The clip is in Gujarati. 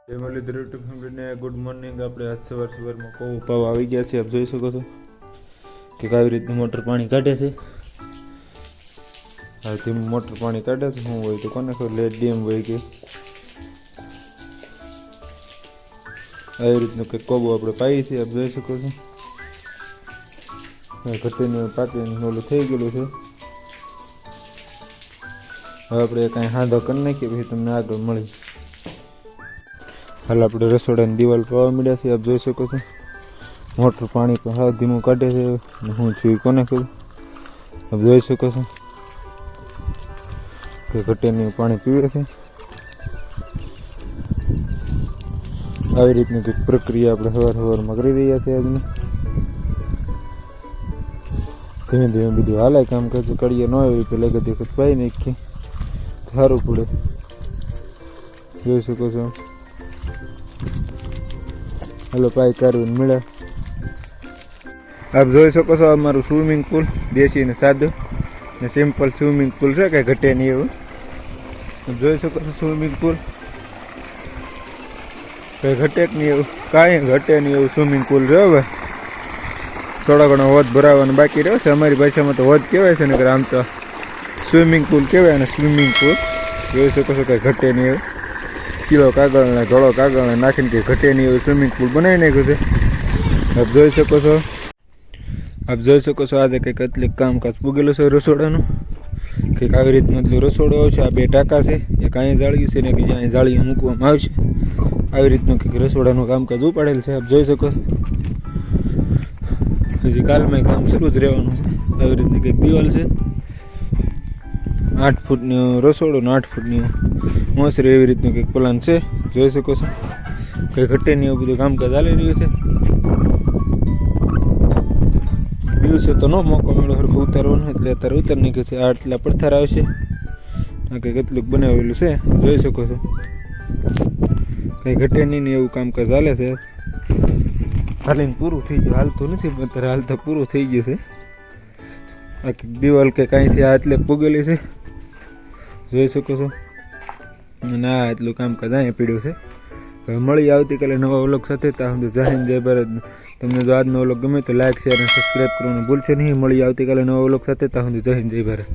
ફેમિલી યુટ્યુબ ફેમિલીને ગુડ મોર્નિંગ। આપણે આજ સવારમાં કૌ પાવ આવી ગયા છે। આપ જોઈ શકો છો કે આવી રીતનું મોટર પાણી કાઢે છે। હવે તેમ મોટર પાણી કાઢે છે શું હોય તો કોને ખબર, લેટ ડેમ હોય કે આવી રીતનું કંઈક કોબો આપણે પાઈ છે। આપ જોઈ શકો છો ઘટીને પાટીને ઓલું થઈ ગયેલું છે। હવે આપણે કાંઈ હાંધો કરી નાખીએ પછી તમને આગળ મળી। हाल अपने रसोड़ा दीवाल पावा मिला से। आप जोई सको छो मोटर पानी पर हाथ धीमू काढे छे। हूँ छुई कोने खबर। आप जोई सको छो के घटेनी पानी पीवे छे। આવી રીતની કંઈક પ્રક્રિયા આપણે સવારમાં કરી રહ્યા છે। આજની ધીમે ધીમે બધું હાલે કામ કરતું કડીએ ન આવી પેલા ગધી વખત પાઈ નાખીએ સારું પડે। જોઈ શકો છો हेलो पाई करवीन मिले। आप જોઈ શકો છો અમારું સ્વિમિંગ પૂલ દેશી ને સાદું ને સિમ્પલ સ્વિમિંગ પૂલ છે કે ઘટે નહીં એવું। आप જોઈ શકો છો સ્વિમિંગ પૂલ કઈ ઘટે નહીં એવું, કાંઈ ઘટે નહીં એવું સ્વિમિંગ પૂલ છે। હવે થોડા ઘણો વધ ભરાવાનો બાકી રહ્યો છે। અમારી ભાષામાં તો વધ કહેવાય છે ને, આમ તો સ્વિમિંગ પૂલ કહેવાય અને સ્વિમિંગ પૂલ જોઈ શકો છો કઈ ઘટે નહીં એવું। કિલો કાગળ ને ઘડો કાગળ ને નાખીને કંઈ ઘટે નહીં એવું સ્વિમિંગ પૂલ બનાવી નાખ્યું છે। આપ જોઈ શકો છો આજે કંઈક એટલું કામકાજ પૂગેલું છે રસોડાનું। કંઈક આવી રીતનું એટલું રસોડું આવશે। આ બે ટાંકા છે, એક અહીંયા જાળવી છે ને એક જ્યાં જાળીઓ મૂકવામાં આવશે। આવી રીતનું કંઈક રસોડાનું કામકાજ ઉપાડેલ છે। આપ જોઈ શકો છો હજી કાલમાં કામ શરૂ જ રહેવાનું છે। આવી રીતની કંઈક દિવાલ છે, 8 ફૂટનું રસોડું ને 8 ફૂટની મોસરી એવી રીતનું કંઈક પ્લાન છે। જોઈ શકો છો કંઈ ઘટે નહીં એવું બધું કામકાજ ચાલી રહ્યું છે। દિવસે તો ન મોકો મળ્યો સરખું ઉતારવાનો એટલે અત્યારે ઉતાર નીકળે છે। આટલા પથ્થર આવશે આ કંઈક એટલું બનાવેલું છે। જોઈ શકો છો કંઈ ઘટે નહીં ને એવું કામકાજ ચાલે છે। હાલીને પૂરું થઈ ગયું, હાલતું નથી અત્યારે, હાલતા પૂરું થઈ ગયું છે। આખી દિવાલ કે કાંઈથી આ એટલે પૂગેલી છે। જોઈ શકો છો અને આ એટલું કામકાજ અહીંયા પીડ્યું છે। હવે મળી આવતીકાલે નવા વ્લોગ સાથે। ત્યાં સુધી જય હિન્દ જય ભારત। તમને જો આજનો વ્લોગ ગમે તો લાઈક શેર અને સબસ્ક્રાઈબ કરવાનું ભૂલશો નહીં। મળી આવતીકાલે નવા વ્લોગ સાથે। ત્યાં સુધી જય હિન્દ જય ભારત।